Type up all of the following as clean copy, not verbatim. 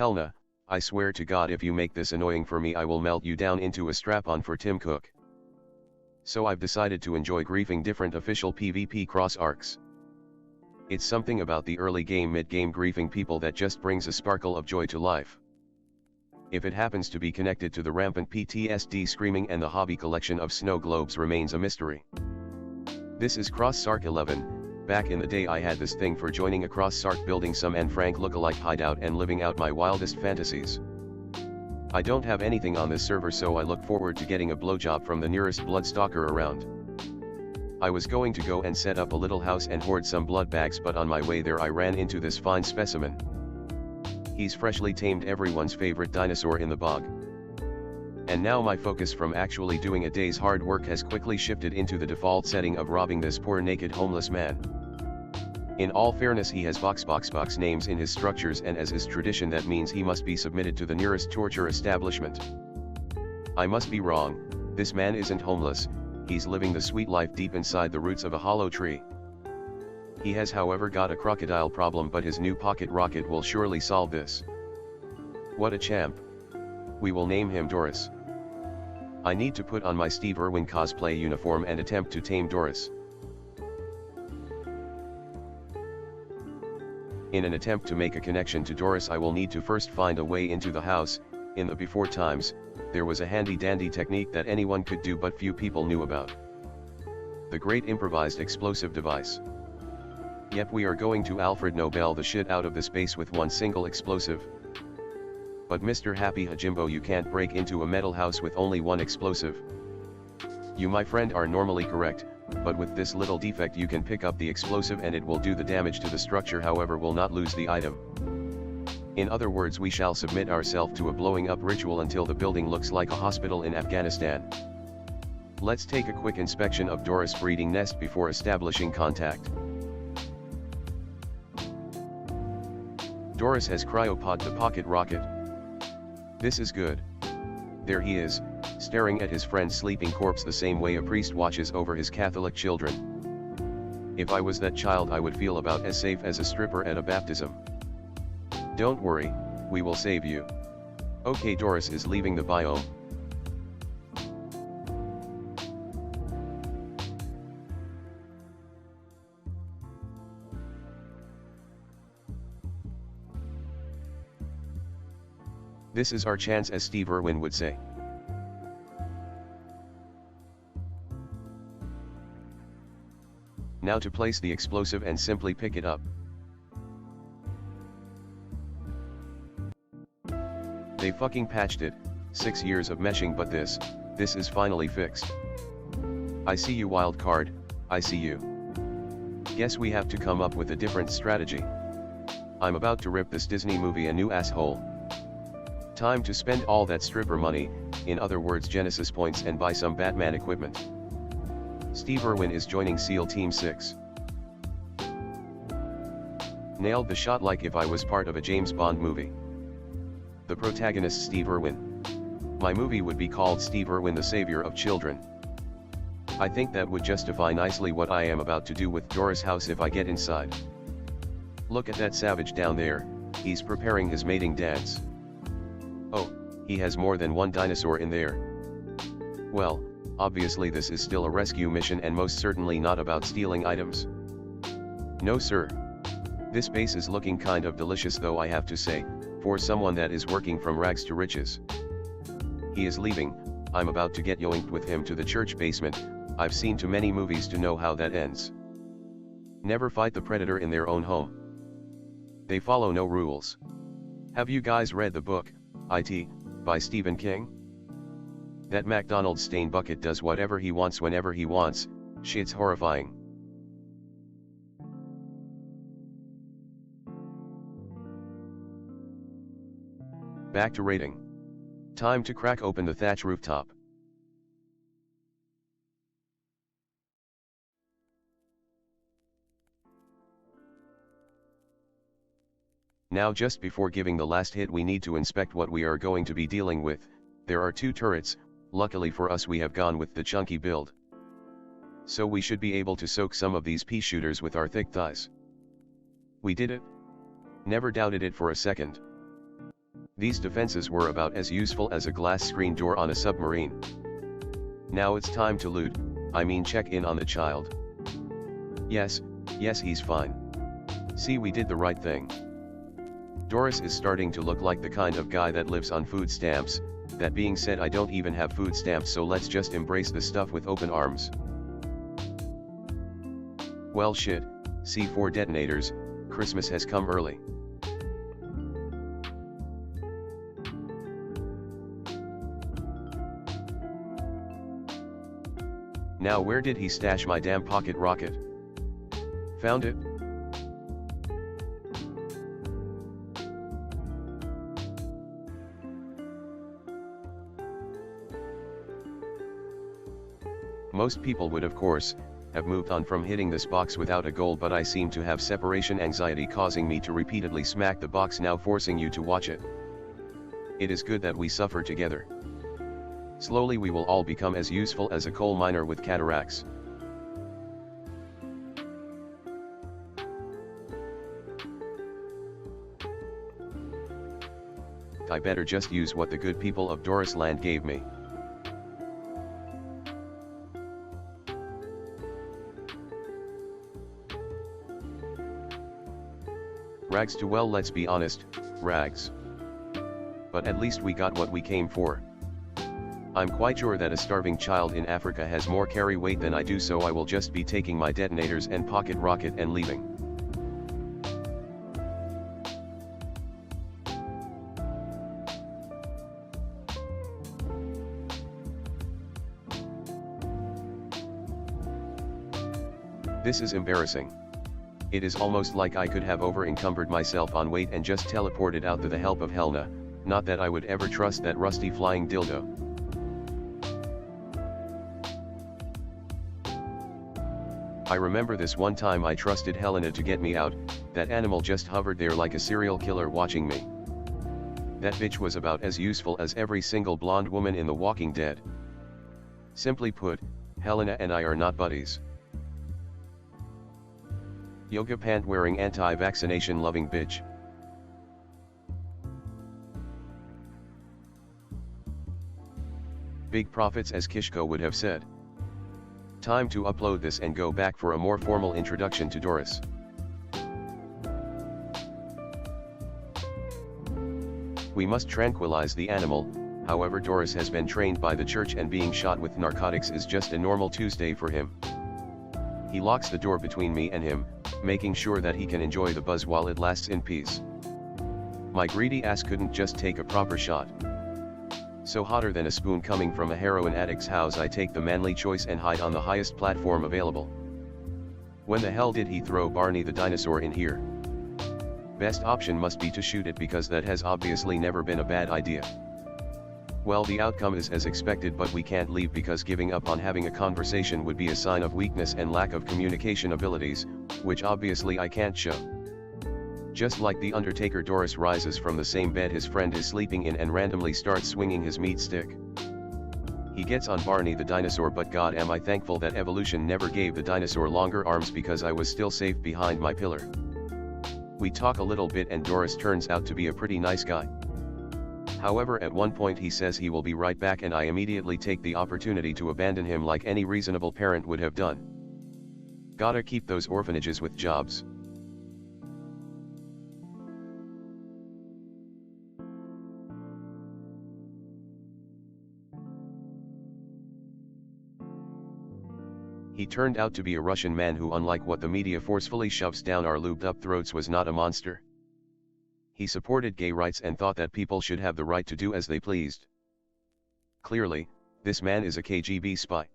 Hell nah, I swear to God if you make this annoying for me I will melt you down into a strap-on for Tim Cook. So I've decided to enjoy griefing different official PvP CrossArks. It's something about the early game mid-game griefing people that just brings a sparkle of joy to life. If it happens to be connected to the rampant PTSD screaming and the hobby collection of snow globes remains a mystery. This is CrossArk 11, back in the day I had this thing for joining a CrossArk building some Anne Frank lookalike hideout and living out my wildest fantasies. I don't have anything on this server so I look forward to getting a blowjob from the nearest bloodstalker around. I was going to go and set up a little house and hoard some blood bags but on my way there I ran into this fine specimen. He's freshly tamed everyone's favorite dinosaur in the bog. And now my focus from actually doing a day's hard work has quickly shifted into the default setting of robbing this poor naked homeless man. In all fairness he has box names in his structures and as is tradition that means he must be submitted to the nearest torture establishment. I must be wrong, this man isn't homeless. He's living the sweet life deep inside the roots of a hollow tree. He has however got a crocodile problem but his new pocket rocket will surely solve this. What a champ. We will name him Doris. I need to put on my Steve Irwin cosplay uniform and attempt to tame Doris. In an attempt to make a connection to Doris I will need to first find a way into the house. In the before times, there was a handy dandy technique that anyone could do but few people knew about. The great improvised explosive device. Yep, we are going to Alfred Nobel the shit out of the space with one single explosive. But Mr. Happy Hajimbo, you can't break into a metal house with only one explosive. You my friend are normally correct, but with this little defect you can pick up the explosive and it will do the damage to the structure however will not lose the item. In other words, we shall submit ourselves to a blowing up ritual until the building looks like a hospital in Afghanistan. Let's take a quick inspection of Doris' breeding nest before establishing contact. Doris has cryopod the pocket rocket. This is good. There he is, staring at his friend's sleeping corpse the same way a priest watches over his Catholic children. If I was that child I would feel about as safe as a stripper at a baptism. Don't worry, we will save you. Okay, Doris is leaving the biome. This is our chance, as Steve Irwin would say. Now to place the explosive and simply pick it up. They fucking patched it, 6 years of meshing, but this is finally fixed. I see you, wild card, I see you. Guess we have to come up with a different strategy. I'm about to rip this Disney movie a new asshole. Time to spend all that stripper money, in other words Genesis points, and buy some Batman equipment. Steve Irwin is joining SEAL Team 6. Nailed the shot like if I was part of a James Bond movie. The protagonist Steve Irwin. My movie would be called Steve Irwin the Savior of Children. I think that would justify nicely what I am about to do with Doris' house if I get inside. Look at that savage down there, he's preparing his mating dance. Oh, he has more than one dinosaur in there. Well, obviously this is still a rescue mission and most certainly not about stealing items. No sir. This base is looking kind of delicious though, I have to say, for someone that is working from rags to riches. He is leaving, I'm about to get yoinked with him to the church basement. I've seen too many movies to know how that ends. Never fight the predator in their own home. They follow no rules. Have you guys read the book, IT, by Stephen King? That McDonald's stain bucket does whatever he wants whenever he wants, shit's horrifying. Back to raiding. Time to crack open the thatch rooftop. Now just before giving the last hit we need to inspect what we are going to be dealing with. There are 2 turrets, luckily for us we have gone with the chunky build. So we should be able to soak some of these pea shooters with our thick thighs. We did it. Never doubted it for a second. These defenses were about as useful as a glass screen door on a submarine. Now it's time to loot, I mean check in on the child. Yes, he's fine. See, we did the right thing. Doris is starting to look like the kind of guy that lives on food stamps. That being said, I don't even have food stamps, so let's just embrace the stuff with open arms. Well shit, C4 detonators, Christmas has come early. Now where did he stash my damn pocket rocket? Found it? Most people would, of course, have moved on from hitting this box without a goal, but I seem to have separation anxiety causing me to repeatedly smack the box, now forcing you to watch it. It is good that we suffer together. Slowly we will all become as useful as a coal miner with cataracts. I better just use what the good people of Doris Land gave me. Rags to, well, let's be honest, rags. But at least we got what we came for. I'm quite sure that a starving child in Africa has more carry weight than I do, so I will just be taking my detonators and pocket rocket and leaving. This is embarrassing. It is almost like I could have over-encumbered myself on weight and just teleported out to the help of Helena, not that I would ever trust that rusty flying dildo. I remember this one time I trusted Helena to get me out, that animal just hovered there like a serial killer watching me. That bitch was about as useful as every single blonde woman in The Walking Dead. Simply put, Helena and I are not buddies. Yoga pant wearing anti-vaccination loving bitch. Big profits, as Kishko would have said. Time to upload this and go back for a more formal introduction to Doris. We must tranquilize the animal, however Doris has been trained by the church and being shot with narcotics is just a normal Tuesday for him. He locks the door between me and him, making sure that he can enjoy the buzz while it lasts in peace. My greedy ass couldn't just take a proper shot. So hotter than a spoon coming from a heroin addict's house, I take the manly choice and hide on the highest platform available. When the hell did he throw Barney the dinosaur in here? Best option must be to shoot it, because that has obviously never been a bad idea. Well, the outcome is as expected, but we can't leave because giving up on having a conversation would be a sign of weakness and lack of communication abilities, which obviously I can't show. Just like the Undertaker, Doris rises from the same bed his friend is sleeping in and randomly starts swinging his meat stick. He gets on Barney the dinosaur, but god am I thankful that evolution never gave the dinosaur longer arms, because I was still safe behind my pillar. We talk a little bit and Doris turns out to be a pretty nice guy. However, at one point he says he will be right back, and I immediately take the opportunity to abandon him like any reasonable parent would have done. Gotta keep those orphanages with jobs. He turned out to be a Russian man who, unlike what the media forcefully shoves down our lubed up throats, was not a monster. He supported gay rights and thought that people should have the right to do as they pleased. Clearly, this man is a KGB spy.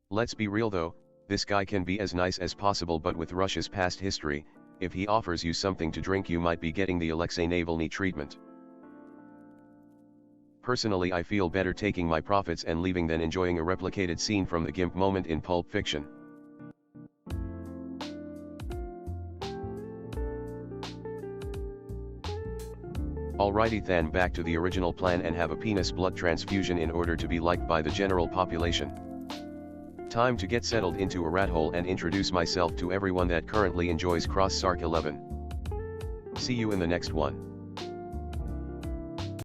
Let's be real though, this guy can be as nice as possible, but with Russia's past history, if he offers you something to drink, you might be getting the Alexei Navalny treatment. Personally, I feel better taking my profits and leaving than enjoying a replicated scene from the GIMP moment in Pulp Fiction. Alrighty then, back to the original plan and have a penis blood transfusion in order to be liked by the general population. Time to get settled into a rat hole and introduce myself to everyone that currently enjoys CrossArk 11. See you in the next one.